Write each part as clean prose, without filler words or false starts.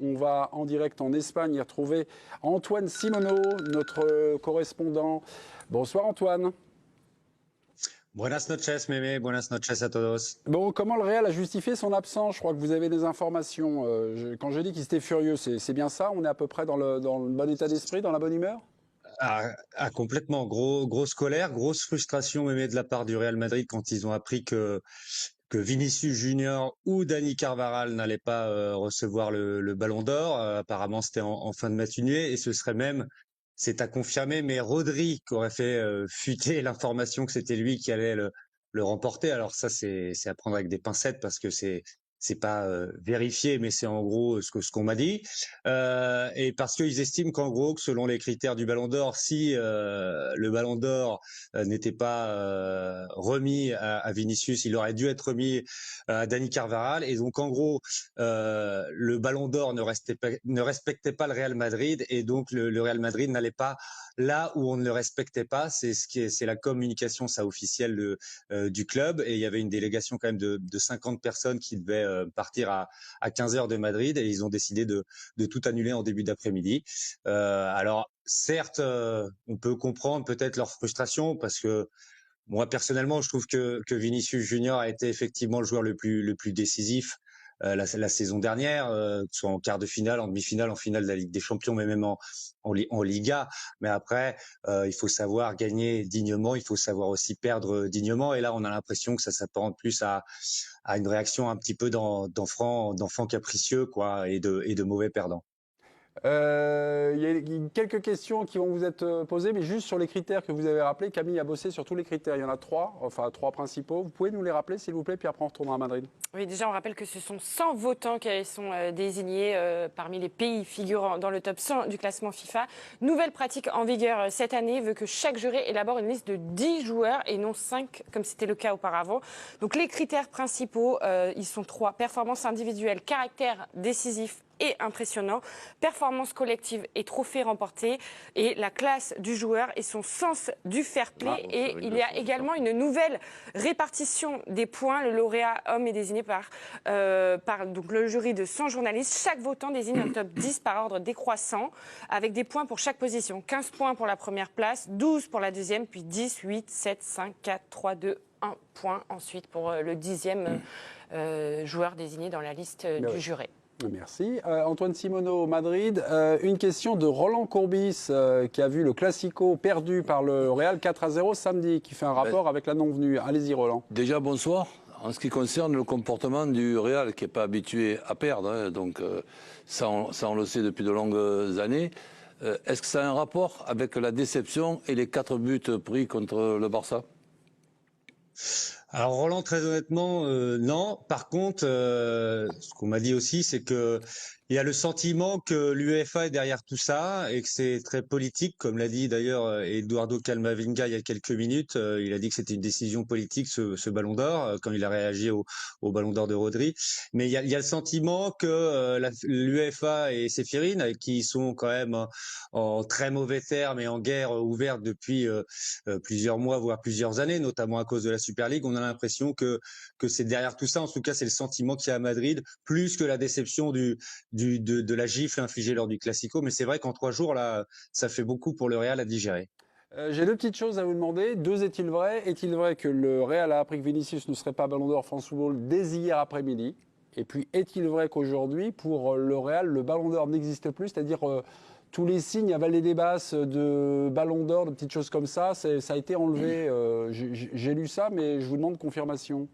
On va en direct en Espagne y retrouver Antoine Simoneau, notre correspondant. Bonsoir Antoine. Buenas noches, Mémé. Buenas noches a todos. Bon, comment le Real a justifié son absence? Je crois que vous avez des informations. Quand je dis qu'il était furieux, c'est bien ça? On est à peu près dans le bon état d'esprit, dans la bonne humeur? Complètement. Grosse colère, grosse frustration, Mémé, de la part du Real Madrid quand ils ont appris que Vinicius Junior ou Dani Carvajal n'allaient pas recevoir le Ballon d'Or. Apparemment, c'était en fin de matinée et ce serait même, c'est à confirmer, mais Rodri qui aurait fait fuiter l'information que c'était lui qui allait le remporter. Alors ça, c'est à prendre avec des pincettes parce que c'est pas vérifié, mais c'est en gros ce qu'on m'a dit. Et parce qu'ils estiment qu'en gros, que selon les critères du Ballon d'Or, si le Ballon d'Or n'était pas remis à Vinicius, il aurait dû être remis à Dani Carvajal. Et donc en gros, le Ballon d'Or ne respectait pas le Real Madrid, et donc le Real Madrid n'allait pas là où on ne le respectait pas. C'est la communication ça officielle du club, et il y avait une délégation quand même de 50 personnes qui devaient partir à 15 heures de Madrid, et ils ont décidé de tout annuler en début d'après-midi. Alors certes, on peut comprendre peut-être leur frustration parce que moi personnellement, je trouve que Vinicius Junior a été effectivement le joueur le plus décisif la saison dernière, que ce soit en quart de finale, en demi-finale, en finale de la Ligue des Champions, mais même en Liga. Mais après, il faut savoir gagner dignement, il faut savoir aussi perdre dignement. Et là, on a l'impression que ça s'apparente plus à une réaction un petit peu d'enfant capricieux, quoi, et de mauvais perdants. Il y a quelques questions qui vont vous être posées, mais juste sur les critères que vous avez rappelés. Camille a bossé sur tous les critères. Il y en a trois, enfin trois principaux. Vous pouvez nous les rappeler, s'il vous plaît, puis après on retournera à Madrid. Oui, déjà, on rappelle que ce sont 100 votants qui sont désignés parmi les pays figurant dans le top 100 du classement FIFA. Nouvelle pratique en vigueur cette année veut que chaque jury élabore une liste de 10 joueurs et non 5, comme c'était le cas auparavant. Donc les critères principaux, ils sont trois. Performance individuelle, caractère décisif et impressionnant, performance collective et trophée remporté, et la classe du joueur et son sens du fair play. Et il y a également une nouvelle répartition des points. Le lauréat homme est désigné par donc le jury de 100 journalistes. Chaque votant désigne un top 10 par ordre décroissant, avec des points pour chaque position. 15 points pour la première place, 12 pour la deuxième, puis 10, 8, 7, 5, 4, 3, 2, 1 point ensuite pour le 10e joueur désigné dans la liste du jury. Merci. Antoine Simoneau, Madrid. Une question de Roland Courbis, qui a vu le Classico perdu par le Real 4-0 samedi, qui fait un rapport avec la non-venue. Allez-y, Roland. Déjà, bonsoir. En ce qui concerne le comportement du Real, qui n'est pas habitué à perdre, hein, donc ça on le sait depuis de longues années, est-ce que ça a un rapport avec la déception et les 4 buts pris contre le Barça? Alors Roland, très honnêtement, non. Par contre, ce qu'on m'a dit aussi, c'est que il y a le sentiment que l'UEFA est derrière tout ça et que c'est très politique, comme l'a dit d'ailleurs Eduardo Camavinga il y a quelques minutes. Il a dit que c'était une décision politique, ce Ballon d'Or, quand il a réagi au Ballon d'Or de Rodri. Mais il y a le sentiment que l'UEFA et Ceferin, qui sont quand même en très mauvais termes et en guerre ouverte depuis plusieurs mois, voire plusieurs années, notamment à cause de la Super League, on a l'impression que c'est derrière tout ça. En tout cas, c'est le sentiment qu'il y a à Madrid, plus que la déception de la gifle infligée lors du Classico. Mais c'est vrai qu'en 3 jours, là, ça fait beaucoup pour le Real à digérer. J'ai deux petites choses à vous demander. Deux, est-il vrai? Est-il vrai que le Real a appris que Vinicius ne serait pas Ballon d'Or France Football dès hier après-midi? Et puis, est-il vrai qu'aujourd'hui, pour le Real, le Ballon d'Or n'existe plus? C'est-à-dire, tous les signes à vallée des basses de Ballon d'Or, de petites choses comme ça, ça a été enlevé. J'ai lu ça, mais je vous demande confirmation.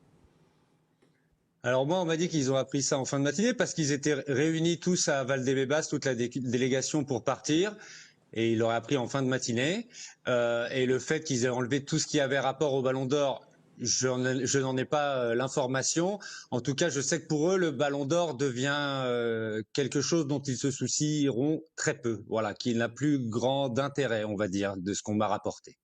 Alors moi, on m'a dit qu'ils ont appris ça en fin de matinée parce qu'ils étaient réunis tous à Valdebebas, toute la délégation pour partir, et ils l'auraient appris en fin de matinée. Et le fait qu'ils aient enlevé tout ce qui avait rapport au Ballon d'Or, je n'en ai pas l'information. En tout cas, je sais que pour eux, le Ballon d'Or devient quelque chose dont ils se soucieront très peu. Voilà, qu'il n'a plus grand d'intérêt, on va dire, de ce qu'on m'a rapporté.